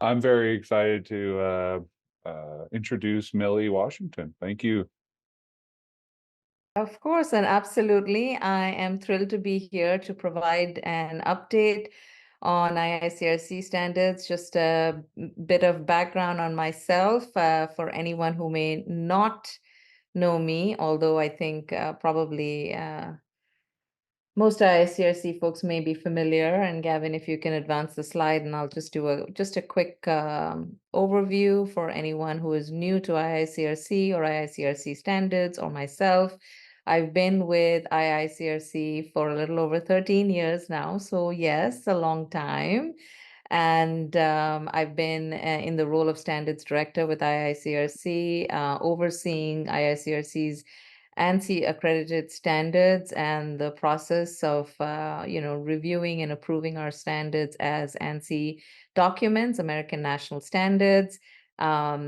I'm very excited to introduce Millie Washington. Thank you. Of course, and absolutely. I am thrilled to be here to provide an update on IICRC standards, just a bit of background on myself for anyone who may not know me, although I think probably most IICRC folks may be familiar. And Gavin, if you can advance the slide, and I'll just do a quick overview for anyone who is new to IICRC or IICRC standards or myself. I've been with IICRC for a little over 13 years now, so yes, a long time. And I've been in the role of standards director with IICRC, overseeing IICRC's ANSI accredited standards and the process of reviewing and approving our standards as ANSI documents, American National Standards. I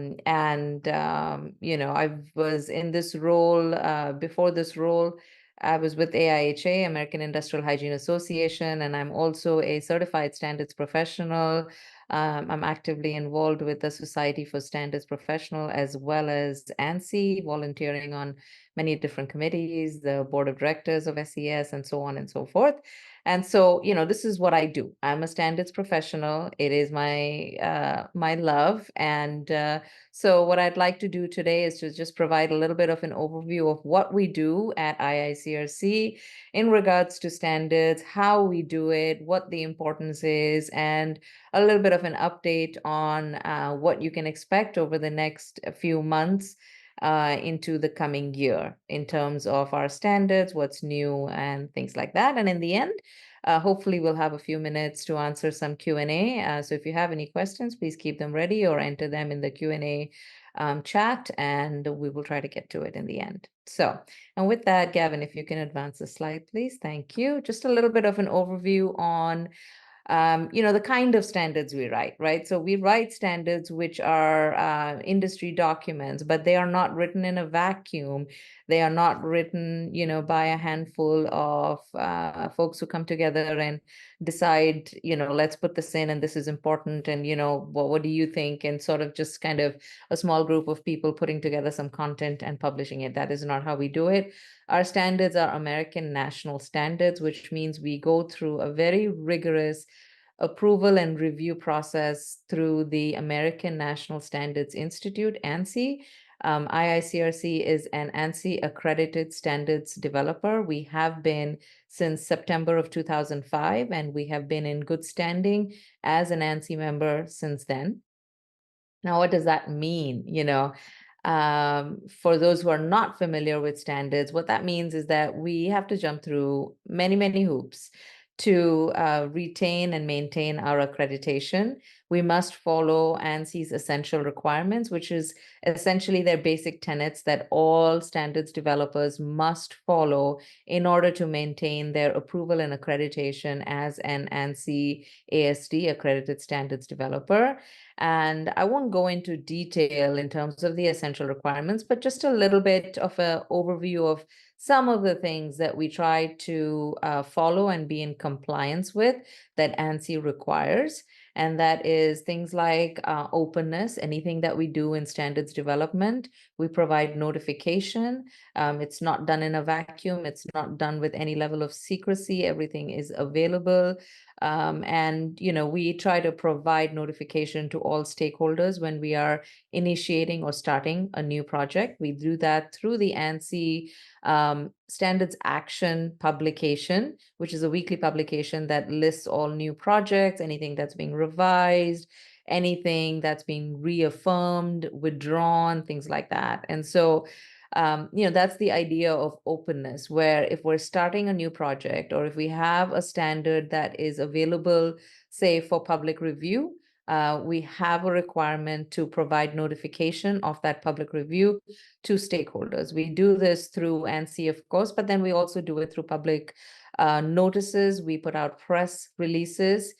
was in this role. Before this role, I was with AIHA, American Industrial Hygiene Association, and I'm also a certified standards professional. I'm actively involved with the Society for Standards Professional as well as ANSI, volunteering on many different committees, the board of directors of SES, and so on and so forth. And so, this is what I do. I'm a standards professional. It is my love. And so what I'd like to do today is to just provide a little bit of an overview of what we do at IICRC in regards to standards, how we do it, what the importance is, and a little bit of an update on what you can expect over the next few months into the coming year in terms of our standards, what's new, and things like that. And in the end, hopefully we'll have a few minutes to answer some Q&A. So if you have any questions, please keep them ready or enter them in the Q&A chat, and we will try to get to it in the end. So, and with that, Gavin, if you can advance the slide, please. Thank you. Just a little bit of an overview on the kind of standards we write, right? So we write standards which are industry documents, but they are not written in a vacuum. They are not written, by a handful of folks who come together and decide, let's put this in and this is important. And, what do you think? And sort of just kind of a small group of people putting together some content and publishing it. That is not how we do it. Our standards are American national standards, which means we go through a very rigorous approval and review process through the American National Standards Institute, ANSI. IICRC is an ANSI accredited standards developer. We have been since September of 2005, and we have been in good standing as an ANSI member since then. Now, what does that mean? For those who are not familiar with standards, what that means is that we have to jump through many, many hoops to retain and maintain our accreditation. We must follow ANSI's essential requirements, which is essentially their basic tenets that all standards developers must follow in order to maintain their approval and accreditation as an ANSI ASD accredited standards developer. And I won't go into detail in terms of the essential requirements, but just a little bit of an overview of some of the things that we try to follow and be in compliance with that ANSI requires. And that is things like openness. Anything that we do in standards development, we provide notification. It's not done in a vacuum. It's not done with any level of secrecy. Everything is available. We try to provide notification to all stakeholders when we are initiating or starting a new project. We do that through the ANSI Standards Action publication, which is a weekly publication that lists all new projects, anything that's being revised, anything that's being reaffirmed, withdrawn, things like that. And so that's the idea of openness, where if we're starting a new project or if we have a standard that is available, say, for public review, we have a requirement to provide notification of that public review to stakeholders. We do this through ANSI, of course, but then we also do it through public notices. We put out press releases.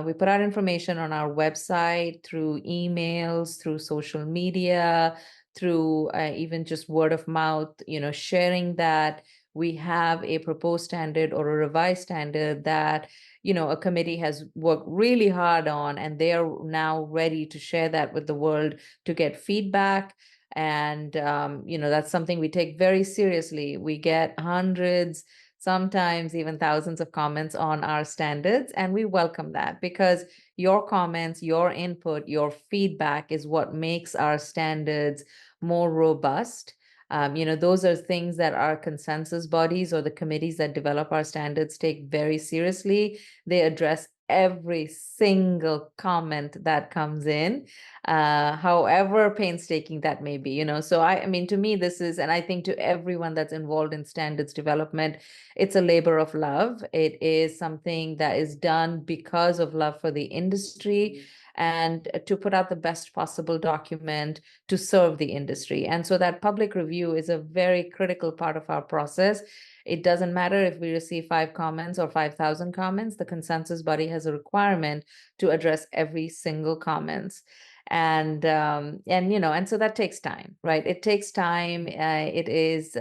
We put out information on our website, through emails, through social media, through even just word of mouth, sharing that we have a proposed standard or a revised standard that a committee has worked really hard on, and they are now ready to share that with the world to get feedback. And that's something we take very seriously. We get hundreds, sometimes even thousands of comments on our standards, and we welcome that, because your comments, your input, your feedback is what makes our standards more robust. Those are things that our consensus bodies or the committees that develop our standards take very seriously. They address every single comment that comes in, however painstaking that may be. So I mean, to me, this is, and I think to everyone that's involved in standards development, it's a labor of love. It is something that is done because of love for the industry and to put out the best possible document to serve the industry. And so that public review is a very critical part of our process. It doesn't matter if we receive 5 comments or 5,000 comments, the consensus body has a requirement to address every single comments. And so that takes time, right? It takes time. It is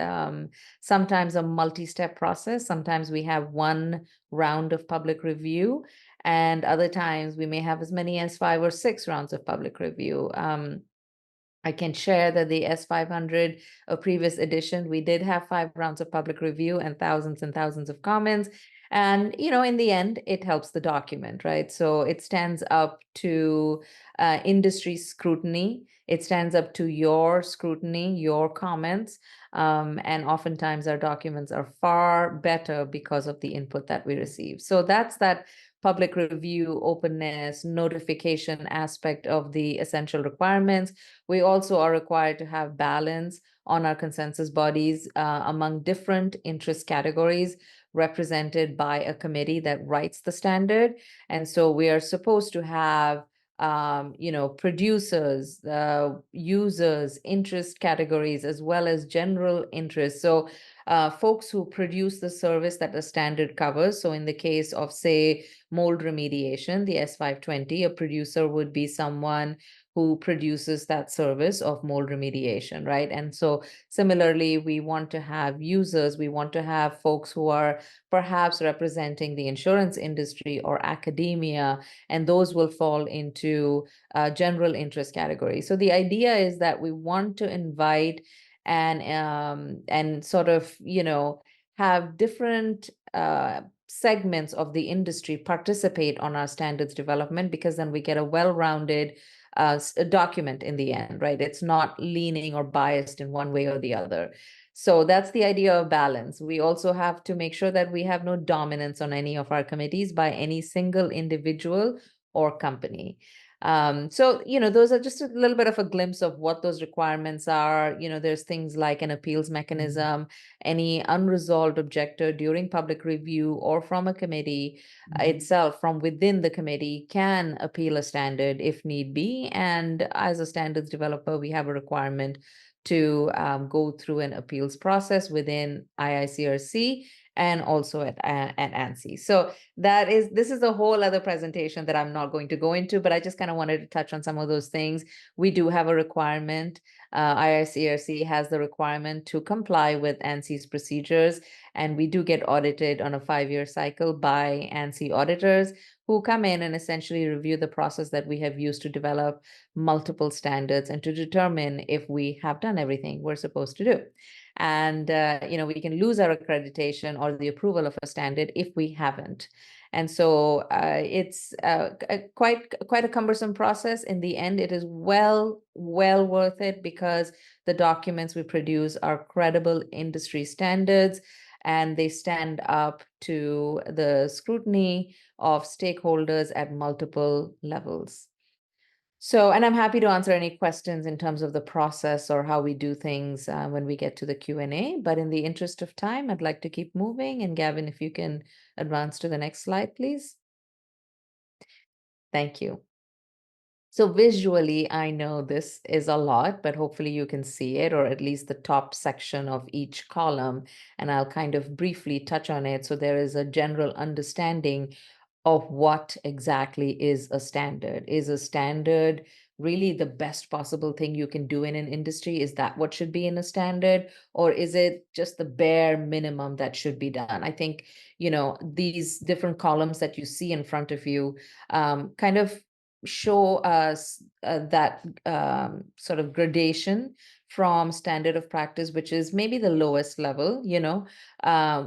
sometimes a multi-step process. Sometimes we have one round of public review, and other times we may have as many as 5 or 6 rounds of public review. I can share that the S500, a previous edition, we did have 5 rounds of public review and thousands of comments. And, in the end, it helps the document, right? So it stands up to industry scrutiny. It stands up to your scrutiny, your comments. And oftentimes our documents are far better because of the input that we receive. So that's that public review, openness, notification aspect of the essential requirements. We also are required to have balance on our consensus bodies among different interest categories represented by a committee that writes the standard. And so we are supposed to have producers, users, interest categories, as well as general interest. So folks who produce the service that the standard covers. So in the case of, say, mold remediation, the S520, a producer would be someone who produces that service of mold remediation, right? And so similarly, we want to have users, we want to have folks who are perhaps representing the insurance industry or academia, and those will fall into general interest category. So the idea is that we want to invite and sort of, have different segments of the industry participate on our standards development, because then we get a well-rounded document in the end, right? It's not leaning or biased in one way or the other. So that's the idea of balance. We also have to make sure that we have no dominance on any of our committees by any single individual or company. So, those are just a little bit of a glimpse of what those requirements are. There's things like an appeals mechanism, any unresolved objector during public review or from a committee itself, from within the committee, can appeal a standard if need be. And as a standards developer, we have a requirement to go through an appeals process within IICRC and also at ANSI. So this is a whole other presentation that I'm not going to go into, but I just kind of wanted to touch on some of those things. We do have a requirement. IICRC has the requirement to comply with ANSI's procedures, and we do get audited on a 5-year cycle by ANSI auditors who come in and essentially review the process that we have used to develop multiple standards and to determine if we have done everything we're supposed to do. And, we can lose our accreditation or the approval of a standard if we haven't. And so it's quite a cumbersome process. In the end, it is well worth it, because the documents we produce are credible industry standards, and they stand up to the scrutiny of stakeholders at multiple levels. So, and I'm happy to answer any questions in terms of the process or how we do things when we get to the Q&A. But in the interest of time, I'd like to keep moving. And Gavin, if you can advance to the next slide, please. Thank you. So visually, I know this is a lot, but hopefully you can see it, or at least the top section of each column. And I'll kind of briefly touch on it, so there is a general understanding of what exactly is a standard. Is a standard really the best possible thing you can do in an industry? Is that what should be in a standard? Or is it just the bare minimum that should be done? I think, these different columns that you see in front of you kind of show us that sort of gradation from standard of practice, which is maybe the lowest level,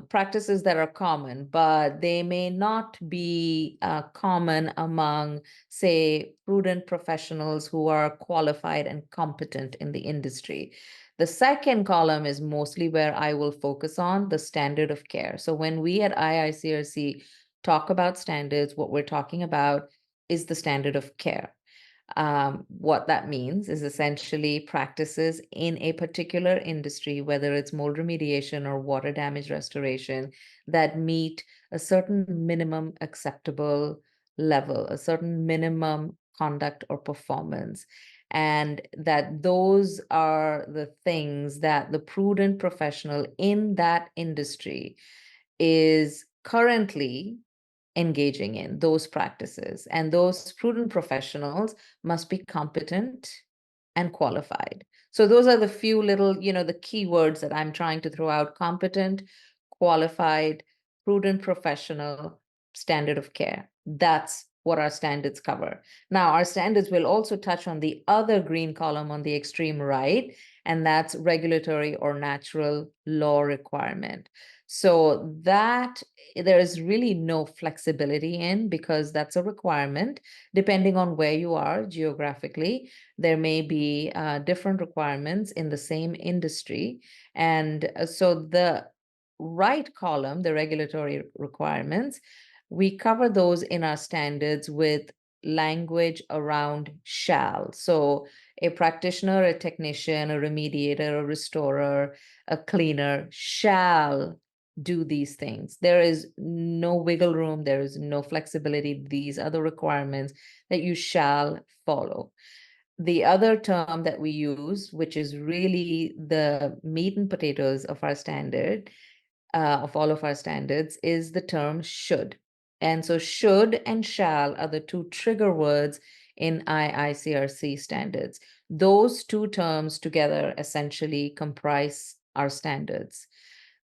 practices that are common, but they may not be common among, say, prudent professionals who are qualified and competent in the industry. The second column is mostly where I will focus on the standard of care. So when we at IICRC talk about standards, what we're talking about is the standard of care. What that means is essentially practices in a particular industry, whether it's mold remediation or water damage restoration, that meet a certain minimum acceptable level, a certain minimum conduct or performance. And that those are the things that the prudent professional in that industry is currently engaging in those practices. And those prudent professionals must be competent and qualified. So those are the few little, the keywords that I'm trying to throw out: competent, qualified, prudent professional, standard of care. That's what our standards cover. Now, our standards will also touch on the other green column on the extreme right, and that's regulatory or natural law requirement. So that there is really no flexibility in, because that's a requirement. Depending on where you are geographically, there may be different requirements in the same industry. And so the right column, the regulatory requirements, we cover those in our standards with language around shall. So a practitioner, a technician, a remediator, a restorer, a cleaner shall do these things. There is no wiggle room. There is no flexibility. These are the requirements that you shall follow. The other term that we use, which is really the meat and potatoes of our standard, of all of our standards, is the term should. And so should and shall are the two trigger words in IICRC standards. Those two terms together essentially comprise our standards.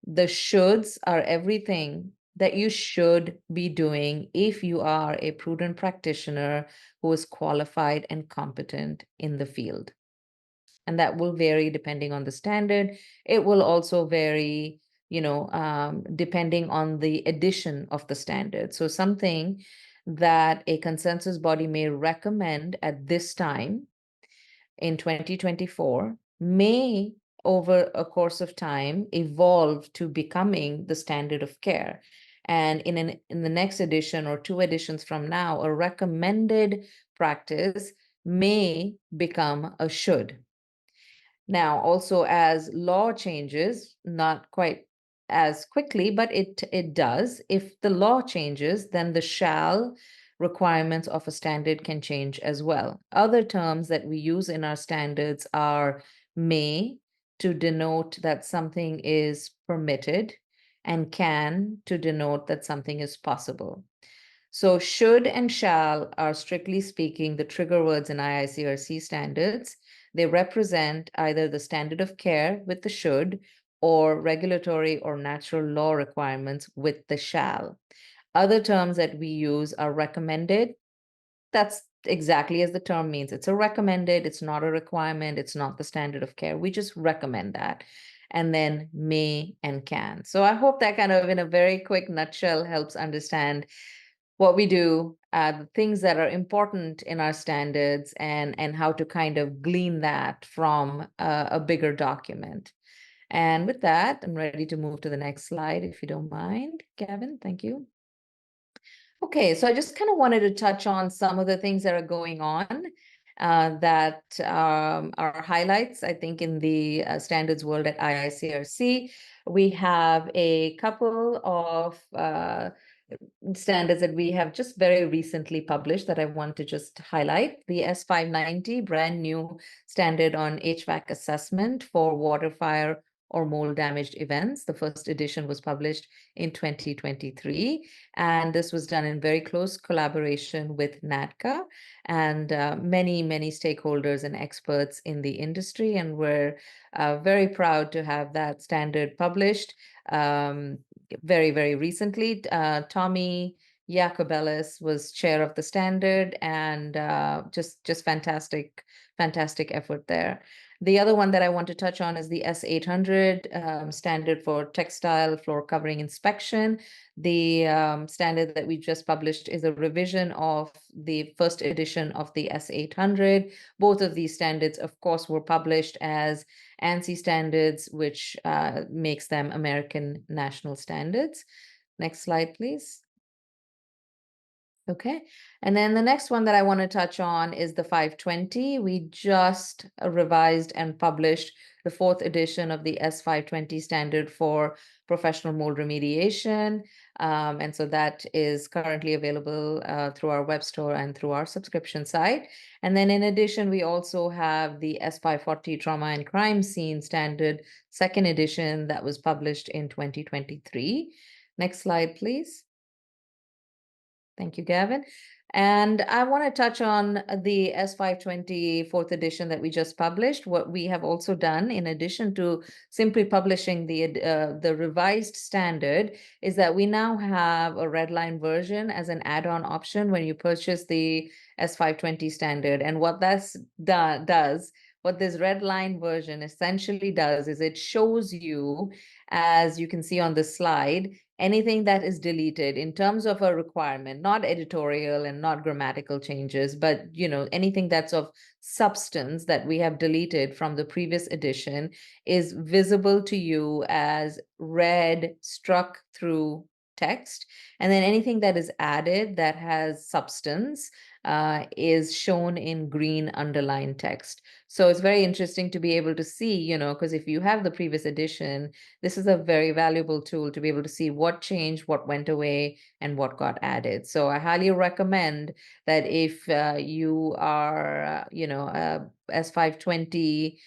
The shoulds are everything that you should be doing if you are a prudent practitioner who is qualified and competent in the field. And that will vary depending on the standard. It will also vary, depending on the edition of the standard. So something that a consensus body may recommend at this time in 2024 may, over a course of time, evolve to becoming the standard of care. And in the next edition or two editions from now, a recommended practice may become a should. Now, also, as law changes, not quite as quickly, but it does. If the law changes, then the shall requirements of a standard can change as well. Other terms that we use in our standards are may, to denote that something is permitted, and can, to denote that something is possible. So should and shall are, strictly speaking, the trigger words in IICRC standards. They represent either the standard of care with the should, or regulatory or natural law requirements with the shall. Other terms that we use are recommended. That's exactly as the term means. It's a recommended, it's not a requirement, it's not the standard of care. We just recommend that. And then may and can. So I hope that kind of, in a very quick nutshell, helps understand what we do, the things that are important in our standards, and how to kind of glean that from a bigger document. And with that, I'm ready to move to the next slide, if you don't mind, Gavin. Thank you. Okay, so I just kind of wanted to touch on some of the things that are going on that are highlights, I think, in the standards world at IICRC. We have a couple of standards that we have just very recently published that I want to just highlight. The S590, brand new standard on HVAC assessment for water, fire, or mold damaged events. The first edition was published in 2023, and this was done in very close collaboration with NADCA and many, many stakeholders and experts in the industry. And we're very proud to have that standard published very, very recently. Tommy Jacobellis was chair of the standard, and just fantastic, fantastic effort there. The other one that I want to touch on is the S800 standard for textile floor covering inspection. The standard that we just published is a revision of the first edition of the S800. Both of these standards, of course, were published as ANSI standards, which makes them American national standards. Next slide, please. Okay, and then the next one that I want to touch on is the 520. We just revised and published the fourth edition of the S520 standard for professional mold remediation. And so that is currently available through our web store and through our subscription site. And then in addition, we also have the S540 trauma and crime scene standard, second edition, that was published in 2023. Next slide, please. Thank you, Gavin. And I want to touch on the S520 fourth edition that we just published. What we have also done, in addition to simply publishing the revised standard, is that we now have a red line version as an add-on option when you purchase the S520 standard. And what what this red line version essentially does is it shows you, as you can see on the slide, anything that is deleted in terms of a requirement, not editorial and not grammatical changes, but anything that's of substance that we have deleted from the previous edition is visible to you as red struck through text. And then anything that is added that has substance is shown in green underlined text. So it's very interesting to be able to see, because if you have the previous edition, this is a very valuable tool to be able to see what changed, what went away, and what got added. So I highly recommend that if you are, S520,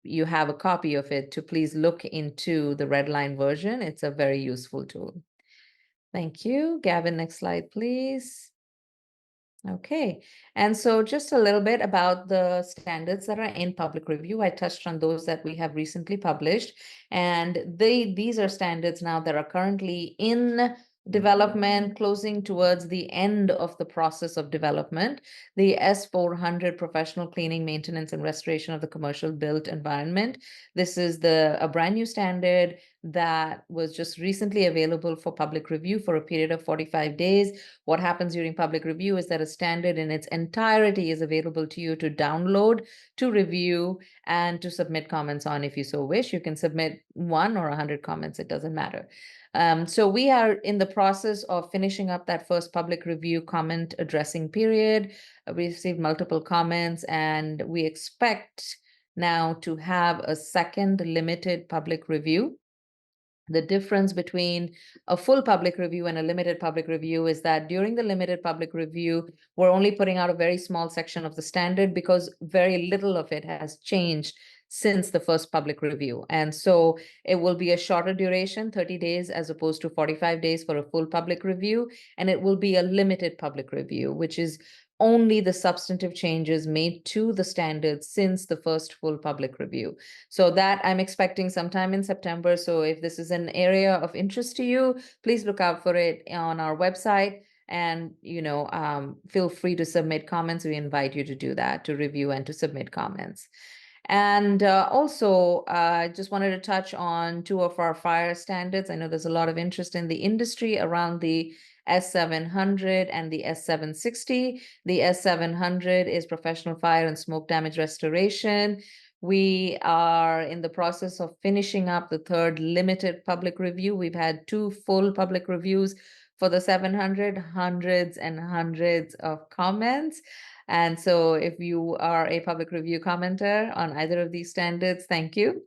you have a copy of it, to please look into the red line version. It's a very useful tool. Thank you. Gavin, next slide, please. Okay, and so just a little bit about the standards that are in public review. I touched on those that we have recently published, and these are standards now that are currently in development, closing towards the end of the process of development. The S400 Professional Cleaning, Maintenance, and Restoration of the Commercial Built Environment. This is a brand new standard that was just recently available for public review for a period of 45 days. What happens during public review is that a standard in its entirety is available to you to download, to review, and to submit comments on if you so wish. You can submit 1 or 100 comments, it doesn't matter. So we are in the process of finishing up that first public review comment addressing period. We received multiple comments, and we expect now to have a second limited public review. The difference between a full public review and a limited public review is that during the limited public review, we're only putting out a very small section of the standard because very little of it has changed since the first public review. And so it will be a shorter duration, 30 days, as opposed to 45 days for a full public review. And it will be a limited public review, which is only the substantive changes made to the standards since the first full public review. So that I'm expecting sometime in September. So if this is an area of interest to you, please look out for it on our website. And, feel free to submit comments. We invite you to do that, to review and to submit comments. And also, I just wanted to touch on 2 of our fire standards. I know there's a lot of interest in the industry around the S700 and the S760. The S700 is professional fire and smoke damage restoration. We are in the process of finishing up the third limited public review. We've had 2 full public reviews for the 700, hundreds and hundreds of comments. And so if you are a public review commenter on either of these standards, thank you.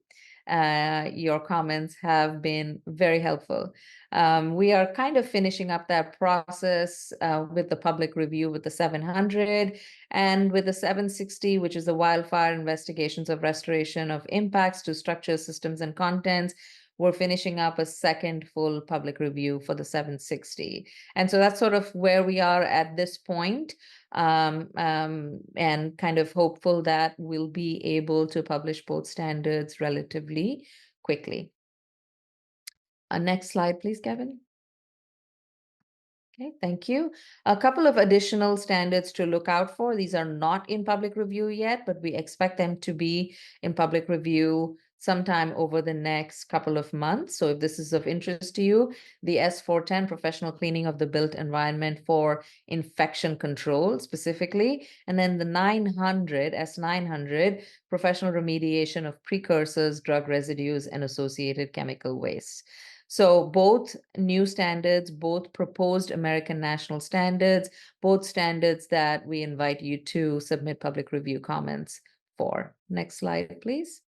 Your comments have been very helpful. We are kind of finishing up that process with the public review with the 700 and with the 760, which is the wildfire investigations of restoration of impacts to structures, systems, and contents. We're finishing up a second full public review for the 760. And so that's sort of where we are at this point, and kind of hopeful that we'll be able to publish both standards relatively quickly. Next slide, please, Kevin. Okay, thank you. A couple of additional standards to look out for. These are not in public review yet, but we expect them to be in public review sometime over the next couple of months. So if this is of interest to you, the S410, professional cleaning of the built environment for infection control specifically, and then the 900, S900, professional remediation of precursors, drug residues, and associated chemical waste. So both new standards, both proposed American national standards, both standards that we invite you to submit public review comments for. Next slide, please.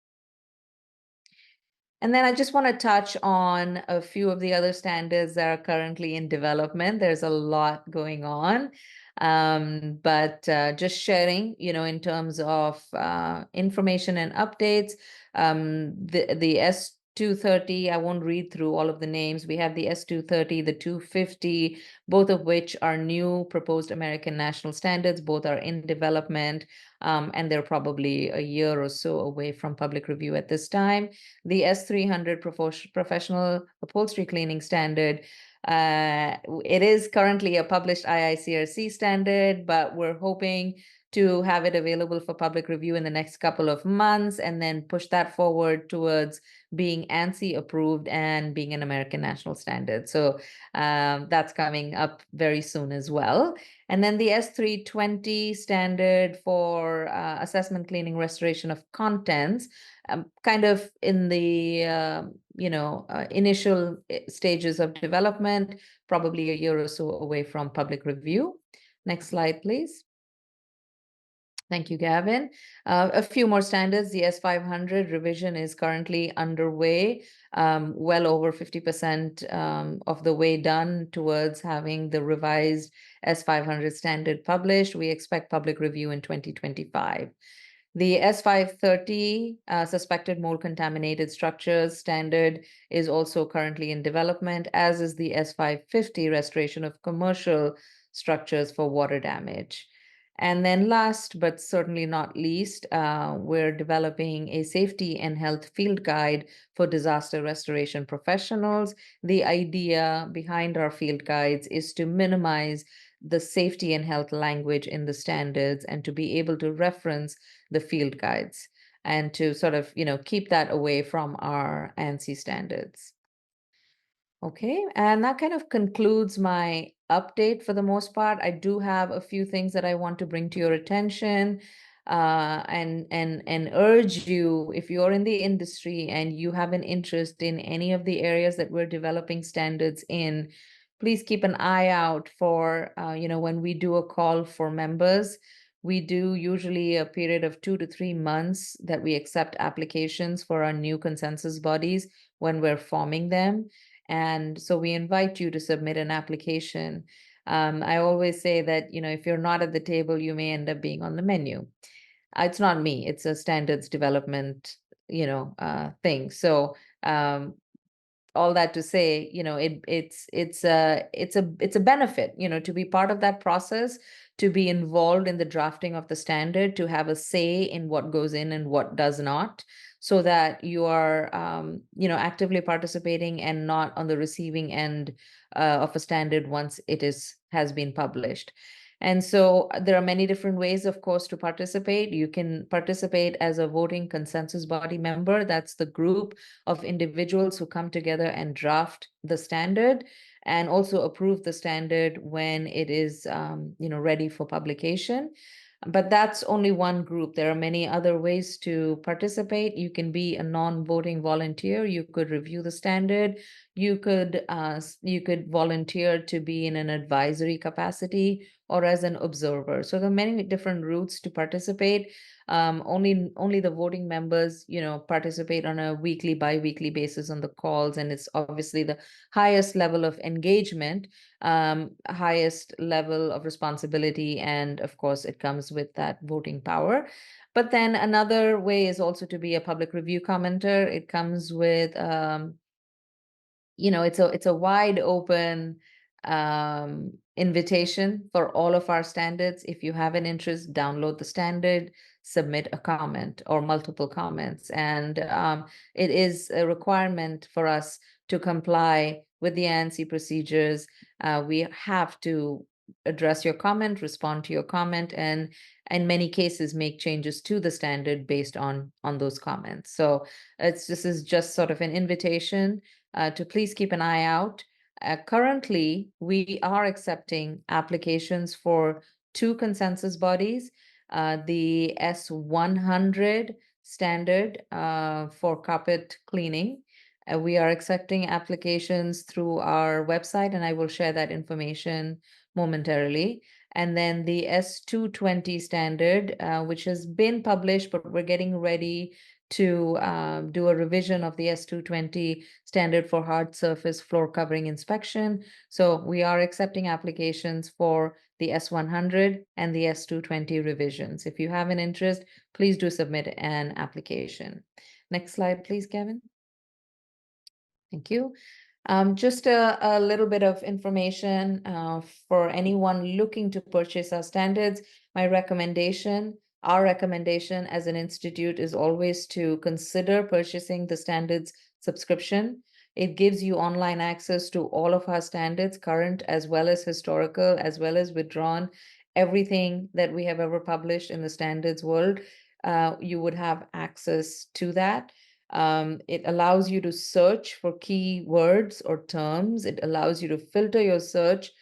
And then I just want to touch on a few of the other standards that are currently in development. There's a lot going on, but just sharing, in terms of information and updates. The S230, I won't read through all of the names. We have the S230, the 250, both of which are new proposed American national standards. Both are in development, and they're probably a year or so away from public review at this time. The S300 professional upholstery cleaning standard. It is currently a published IICRC standard, but we're hoping to have it available for public review in the next couple of months and then push that forward towards being ANSI approved and being an American national standard. So that's coming up very soon as well. And then the S320 standard for assessment, cleaning, restoration of contents, kind of in the initial stages of development, probably a year or so away from public review. Next slide, please. Thank you, Gavin. A few more standards. The S500 revision is currently underway, well over 50% of the way done towards having the revised S500 standard published. We expect public review in 2025. The S530 suspected mold contaminated structures standard is also currently in development, as is the S550 restoration of commercial structures for water damage. And then last, but certainly not least, we're developing a safety and health field guide for disaster restoration professionals. The idea behind our field guides is to minimize the safety and health language in the standards and to be able to reference the field guides and to sort of, keep that away from our ANSI standards. Okay, and that kind of concludes my update for the most part. I do have a few things that I want to bring to your attention, and urge you, if you're in the industry and you have an interest in any of the areas that we're developing standards in, please keep an eye out for, when we do a call for members. We do usually a period of 2 to 3 months that we accept applications for our new consensus bodies when we're forming them. And so we invite you to submit an application. I always say that, if you're not at the table, you may end up being on the menu. It's not me, it's a standards development, thing. So all that to say, it's a benefit, to be part of that process, to be involved in the drafting of the standard, to have a say in what goes in and what does not, so that you are, actively participating and not on the receiving end of a standard once it has been published. And so there are many different ways, of course, to participate. You can participate as a voting consensus body member. That's the group of individuals who come together and draft the standard and also approve the standard when it is, ready for publication. But that's only one group. There are many other ways to participate. You can be a non-voting volunteer. You could review the standard. you could volunteer to be in an advisory capacity or as an observer. So there are many different routes to participate. Only the voting members, participate on a weekly, bi-weekly basis on the calls, and it's obviously the highest level of engagement, highest level of responsibility, and of course, it comes with that voting power. But then another way is also to be a public review commenter. It comes with it's a wide open invitation for all of our standards. If you have an interest, download the standard, submit a comment or multiple comments, and it is a requirement for us to comply with the INC procedures. We have to address your comment, respond to your comment, and in many cases make changes to the standard based on those comments. So this is just sort of an invitation to please keep an eye out. Currently, we are accepting applications for two consensus bodies, the S100 standard for carpet cleaning. We are accepting applications through our website, and I will share that information momentarily. And then the S220 standard, which has been published, but we're getting ready to do a revision of the S220 standard for hard surface floor covering inspection. So we are accepting applications for the S100 and the S220 revisions. If you have an interest, please do submit an application. Next slide, please, Kevin. Thank you. Just a little bit of information for anyone looking to purchase our standards. Our recommendation as an institute is always to consider purchasing the standards subscription. It gives you online access to all of our standards, current as well as historical, as well as withdrawn. Everything that we have ever published in the standards world, you would have access to that. It allows you to search for keywords or terms. It allows you to filter your search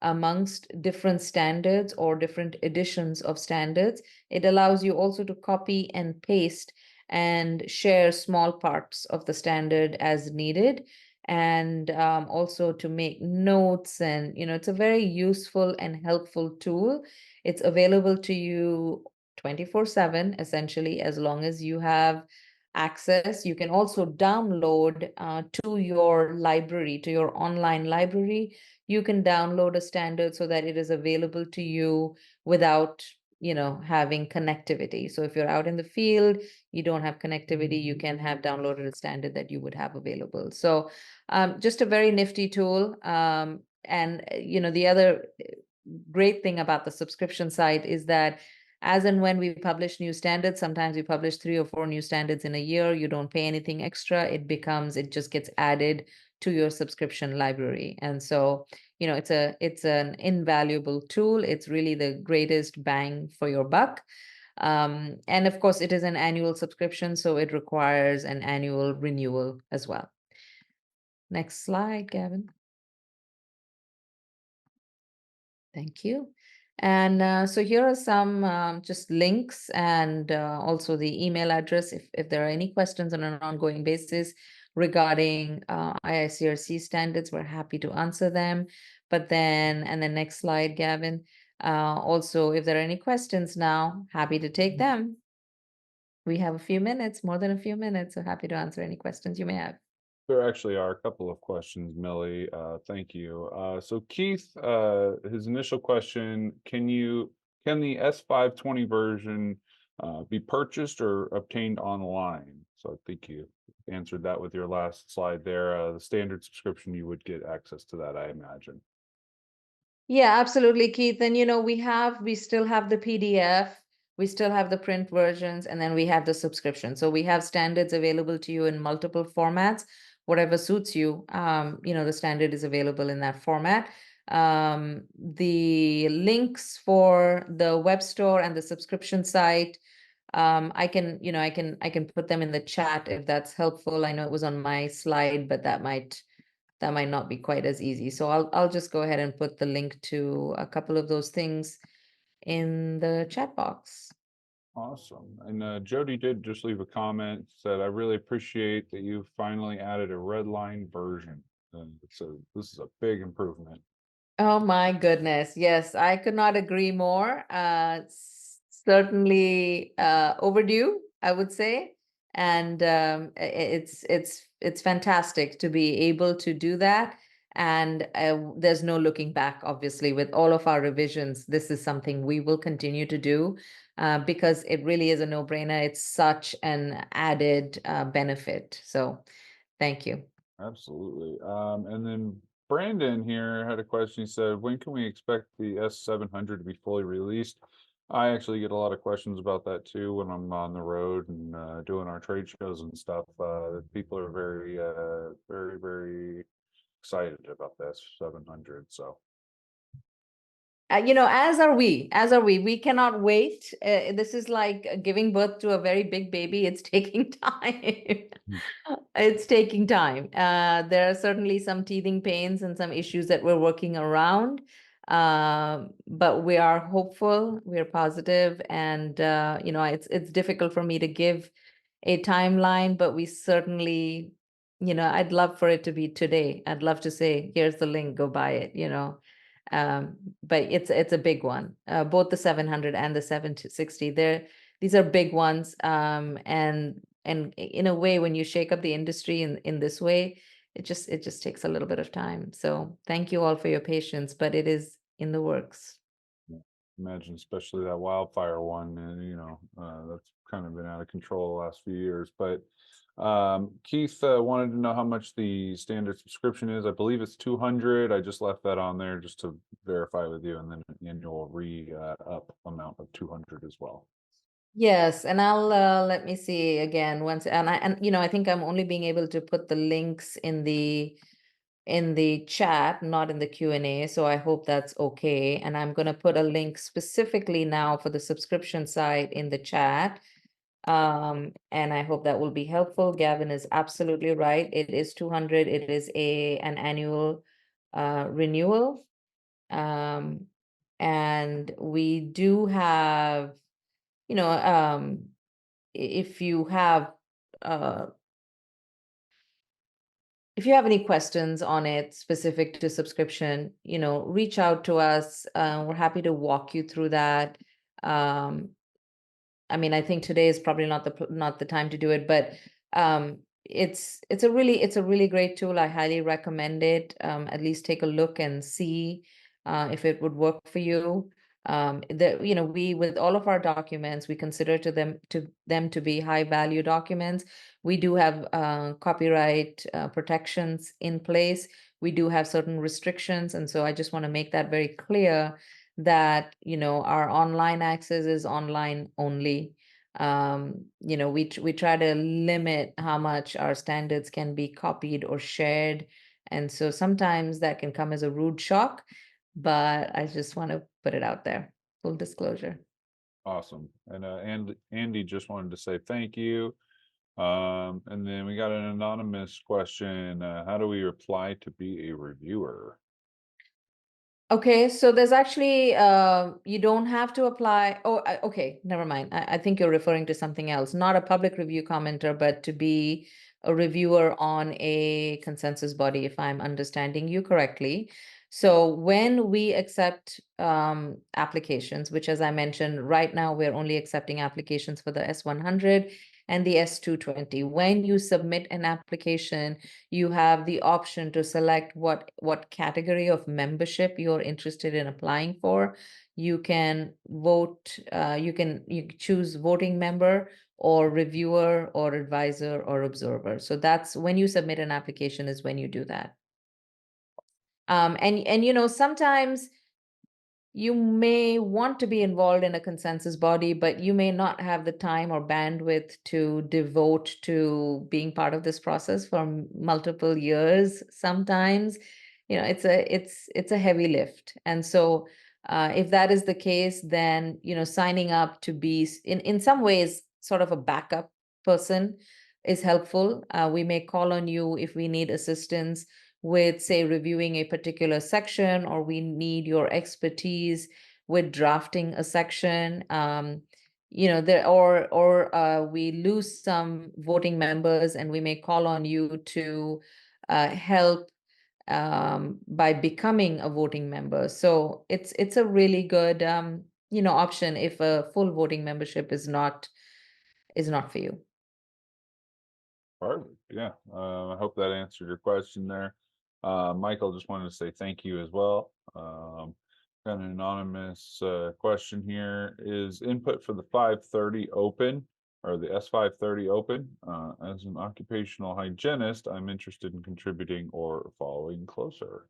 amongst different standards or different editions of standards. It allows you also to copy and paste and share small parts of the standard as needed, and also to make notes. And, it's a very useful and helpful tool. It's available to you 24/7, essentially, as long as you have access. You can also download to your library, to your online library. You can download a standard so that it is available to you without, having connectivity. So if you're out in the field, you don't have connectivity, you can have downloaded a standard that you would have available. So just a very nifty tool. And, the other great thing about the subscription site is that as and when we publish new standards, sometimes we publish 3 or 4 new standards in a year. You don't pay anything extra. It just gets added to your subscription library. And so, it's an invaluable tool. It's really the greatest bang for your buck. And of course, it is an annual subscription, so it requires an annual renewal as well. Next slide, Gavin. Thank you. And so here are some just links and also the email address if there are any questions on an ongoing basis regarding IICRC standards, we're happy to answer them. But then, and the next slide, Gavin. Also, if there are any questions now, happy to take them. We have a few minutes, more than a few minutes, so happy to answer any questions you may have. There actually are a couple of questions, Millie. Thank you. So Keith, his initial question, can the S520 version be purchased or obtained online? So I think you answered that with your last slide there. The standard subscription, you would get access to that, I imagine. Yeah, absolutely, Keith. And we still have the PDF, we still have the print versions, and then we have the subscription. So we have standards available to you in multiple formats, whatever suits you. The standard is available in that format. The links for the web store and the subscription site, I can put them in the chat if that's helpful. I know it was on my slide, but that might not be quite as easy. So I'll just go ahead and put the link to a couple of those things in the chat box. Awesome. And Jody did just leave a comment, said, I really appreciate that you finally added a red line version. So this is a big improvement. Oh my goodness. Yes, I could not agree more. Certainly overdue, I would say. And it's fantastic to be able to do that. And there's no looking back, obviously, with all of our revisions. This is something we will continue to do because it really is a no-brainer. It's such an added benefit. So thank you. Absolutely. And then Brandon here had a question. He said, when can we expect the S700 to be fully released? I actually get a lot of questions about that too when I'm on the road and doing our trade shows and stuff. People are very excited about the S700. So as are we. We cannot wait. This is like giving birth to a very big baby. It's taking time. mm, It's taking time. There are certainly some teething pains and some issues that we're working around. But we are hopeful, we're positive, and it's difficult for me to give a timeline, but we certainly, I'd love for it to be today. I'd love to say, here's the link, go buy it. Um, but it's a big one. Both the 700 and the 760, these are big ones. And in a way, when you shake up the industry in this way, it just takes a little bit of time. So thank you all for your patience, but it is in the works. yeah. Imagine, especially that wildfire one, and that's kind of been out of control the last few years. But Keith wanted to know how much the standard subscription is. I believe it's 200. I just left that on there just to verify with you, and then an annual up amount of 200 as well. Yes, and I'll let me see again once, I think I'm only being able to put the links in the chat, not in the Q&A. So I hope that's okay. And I'm going to put a link specifically now for the subscription side in the chat. And I hope that will be helpful. Gavin is absolutely right. It is 200. It is an annual renewal. And we do have, if you have uh, if you have any questions on it specific to subscription, reach out to us. We're happy to walk you through that. Um, I mean, I think today is probably not the time to do it, but it's a really great tool. I highly recommend it. At least take a look and see if it would work for you. We with all of our documents, we consider them to be high value documents. We do have copyright protections in place. We do have certain restrictions, and so I just want to make that very clear that our online access is online only. We try to limit how much our standards can be copied or shared, and so sometimes that can come as a rude shock, but I just want to put it out there, full disclosure. Awesome. And Andy just wanted to say thank you. And then we got an anonymous question. How do we apply to be a reviewer? Okay, so there's actually you don't have to apply. Oh, okay, never mind. I think you're referring to something else, not a public review commenter, but to be a reviewer on a consensus body, if I'm understanding you correctly. So when we accept applications, which as I mentioned, right now we're only accepting applications for the S100 and the S220. When you submit an application, you have the option to select what category of membership you're interested in applying for. You can vote, you choose voting member or reviewer or advisor or observer. So that's when you submit an application is when you do that. And sometimes you may want to be involved in a consensus body, but you may not have the time or bandwidth to devote to being part of this process for multiple years. Sometimes, it's a heavy lift. And so if that is the case, then, signing up to be in some ways sort of a backup person is helpful. We may call on you if we need assistance with, say, reviewing a particular section, or we need your expertise with drafting a section. We lose some voting members, and we may call on you to help by becoming a voting member. So it's a really good option if a full voting membership is not for you. Perfect. Yeah. I hope that answered your question there. Michael, just wanted to say thank you as well. Got an anonymous question here. Is input for the 530 open or the S530 open? As an occupational hygienist, I'm interested in contributing or following closer.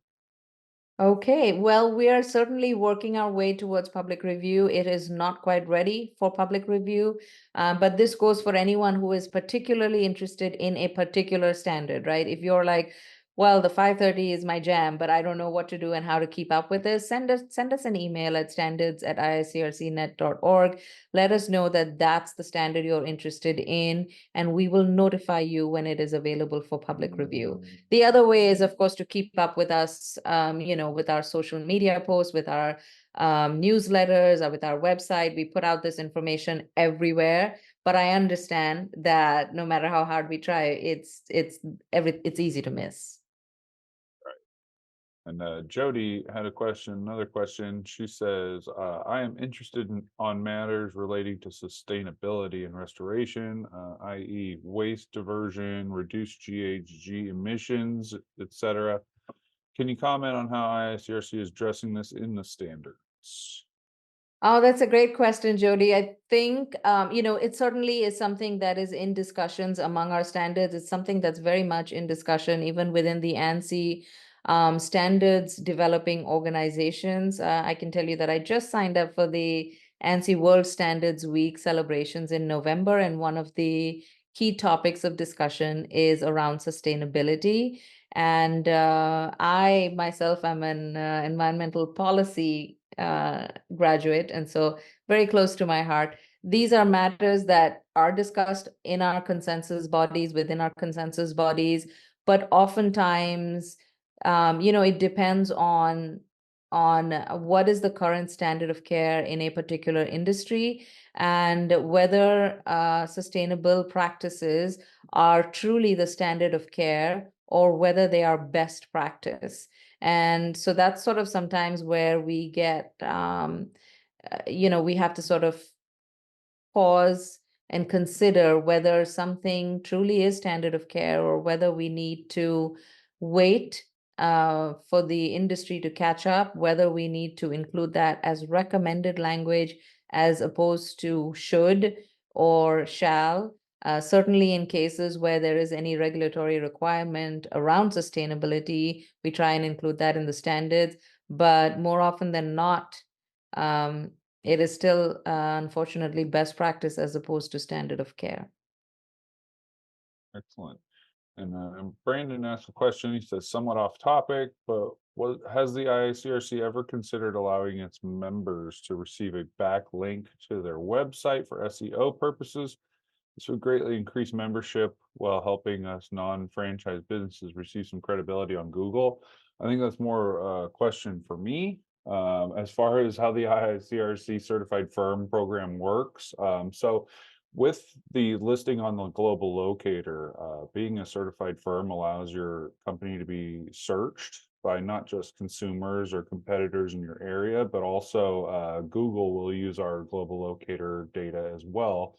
Okay, well, we are certainly working our way towards public review. It is not quite ready for public review, but this goes for anyone who is particularly interested in a particular standard, right? If you're like, well, the 530 is my jam, but I don't know what to do and how to keep up with this, send us an email at standards@iicrcnet.org. Let us know that that's the standard you're interested in, and we will notify you when it is available for public review. The other way is, of course, to keep up with us, with our social media posts, with our newsletters, or with our website. We put out this information everywhere, but I understand that no matter how hard we try, it's easy to miss. And Jody had a question, another question. She says, I am interested on matters relating to sustainability and restoration, i.e. waste diversion, reduced GHG emissions, etc. Can you comment on how IICRC is addressing this in the standards? Oh, that's a great question, Jody. I think, it certainly is something that is in discussions among our standards. It's something that's very much in discussion, even within the ANSI standards developing organizations. I can tell you that I just signed up for the ANSI World Standards Week celebrations in November, and one of the key topics of discussion is around sustainability. And I myself am an environmental policy graduate, and so very close to my heart. These are matters that are discussed in our consensus bodies, within our consensus bodies, but oftentimes, it depends on what is the current standard of care in a particular industry, and whether sustainable practices are truly the standard of care or whether they are best practice. And so that's sort of sometimes where we get, we have to sort of pause and consider whether something truly is standard of care or whether we need to wait for the industry to catch up, whether we need to include that as recommended language as opposed to should or shall. Certainly, in cases where there is any regulatory requirement around sustainability, we try and include that in the standards. But more often than not, um, it is still, unfortunately, best practice as opposed to standard of care. Excellent. And Brandon asked a question. He says, somewhat off topic, but has the IICRC ever considered allowing its members to receive a backlink to their website for SEO purposes? This would greatly increase membership while helping us non-franchise businesses receive some credibility on Google. I think that's more a question for me. As far as how the IICRC certified firm program works. So with the listing on the global locator, being a certified firm allows your company to be searched by not just consumers or competitors in your area, but also Google will use our global locator data as well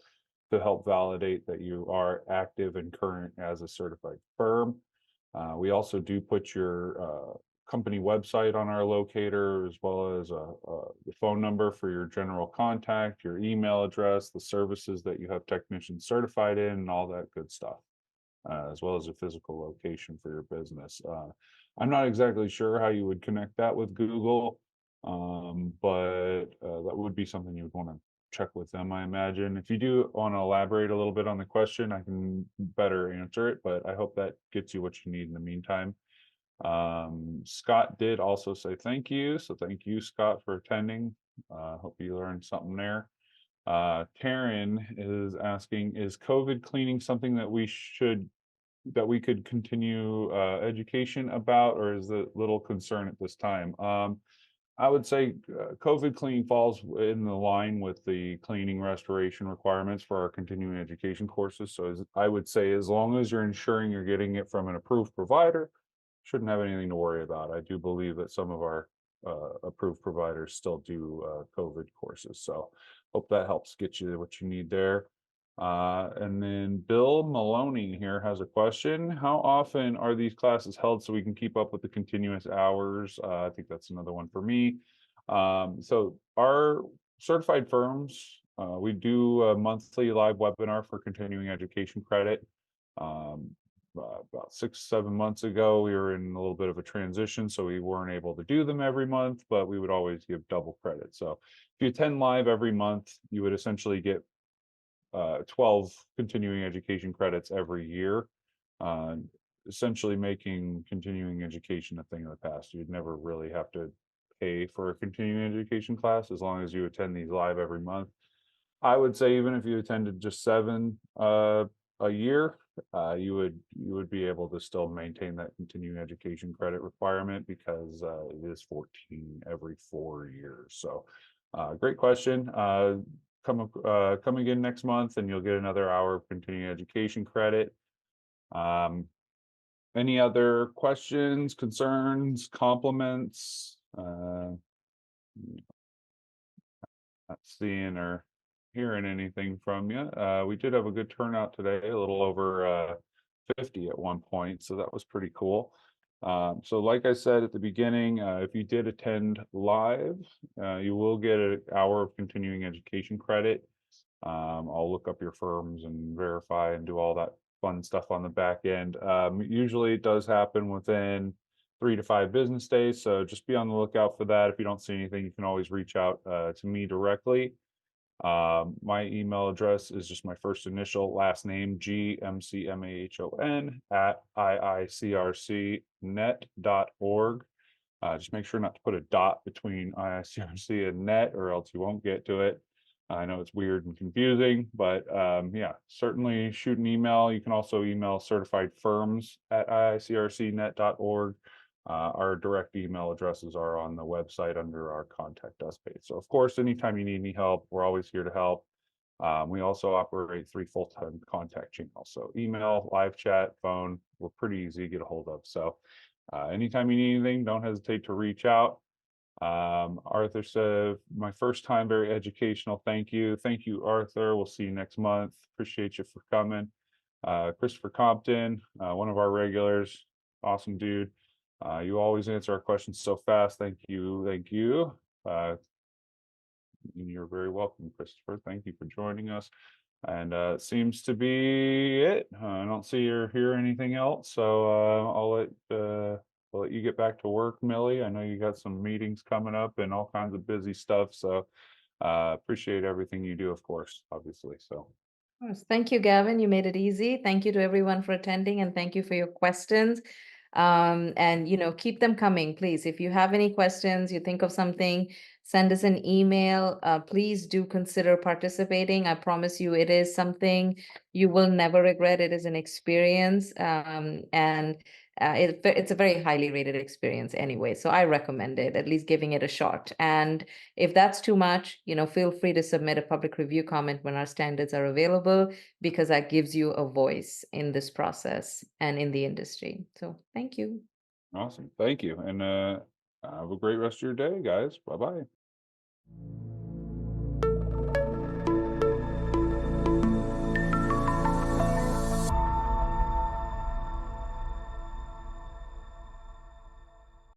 to help validate that you are active and current as a certified firm. We also do put your company website on our locator, as well as the phone number for your general contact, your email address, the services that you have technicians certified in, and all that good stuff, as well as a physical location for your business. I'm not exactly sure how you would connect that with Google, but that would be something you would want to check with them, I imagine. If you do want to elaborate a little bit on the question, I can better answer it, but I hope that gets you what you need in the meantime. Scott did also say thank you. So thank you, Scott, for attending. Hope you learned something there. Karen is asking, is COVID cleaning something that we could continue education about, or is it little concern at this time? I would say COVID cleaning falls in the line with the cleaning restoration requirements for our continuing education courses. So I would say, as long as you're ensuring you're getting it from an approved provider, shouldn't have anything to worry about. I do believe that some of our approved providers still do COVID courses. So hope that helps get you what you need there. And then Bill Maloney here has a question. How often are these classes held so we can keep up with the continuous hours? I think that's another one for me. So our certified firms, we do a monthly live webinar for continuing education credit. Um, about 6, 7 months ago, we were in a little bit of a transition, so we weren't able to do them every month, but we would always give double credit. So if you attend live every month, you would essentially get 12 continuing education credits every year, uh, essentially making continuing education a thing of the past. You'd never really have to pay for a continuing education class as long as you attend these live every month. I would say even if you attended just 7 a year, you would be able to still maintain that continuing education credit requirement because it is 14 every 4 years. So, great question. Come again next month, and you'll get another hour of continuing education credit. Um, any other questions, concerns, compliments? Not seeing or hearing anything from you. We did have a good turnout today, a little over 50 at one point, so that was pretty cool. So like I said at the beginning, if you did attend live, you will get an hour of continuing education credit. I'll look up your firms and verify and do all that fun stuff on the back end. Usually it does happen within 3 to 5 business days. So just be on the lookout for that. If you don't see anything, you can always reach out to me directly. My email address is just my first initial last name, GMCMAHON at IICRCnet.org. Just make sure not to put a dot between IICRC and net, or else you won't get to it. I know it's weird and confusing, but yeah, certainly shoot an email. You can also email certified firms at IICRCnet.org. Our direct email addresses are on the website under our contact us page. So, of course, anytime you need any help, we're always here to help. We also operate 3 full-time contact channels. So, email, live chat, phone, we're pretty easy to get a hold of. So, anytime you need anything, don't hesitate to reach out. Arthur said, my first time, very educational. Thank you. Thank you, Arthur. We'll see you next month. Appreciate you for coming. Christopher Compton, one of our regulars. Awesome dude. You always answer our questions so fast. Thank you. Thank you. You're very welcome, Christopher. Thank you for joining us. And it seems to be it. I don't see or hear anything else. So I'll let you get back to work, Millie. I know you got some meetings coming up and all kinds of busy stuff. So appreciate everything you do, of course, obviously. So Course. Thank you, Gavin. You made it easy. Thank you to everyone for attending, and thank you for your questions. And keep them coming, please. If you have any questions, you think of something, send us an email. Please do consider participating. I promise you, it is something you will never regret. It is an experience, and it's a very highly rated experience anyway. So I recommend it, at least giving it a shot. And if that's too much, feel free to submit a public review comment when our standards are available, because that gives you a voice in this process and in the industry. So thank you. awesome. Thank you. And have a great rest of your day, guys. Bye bye.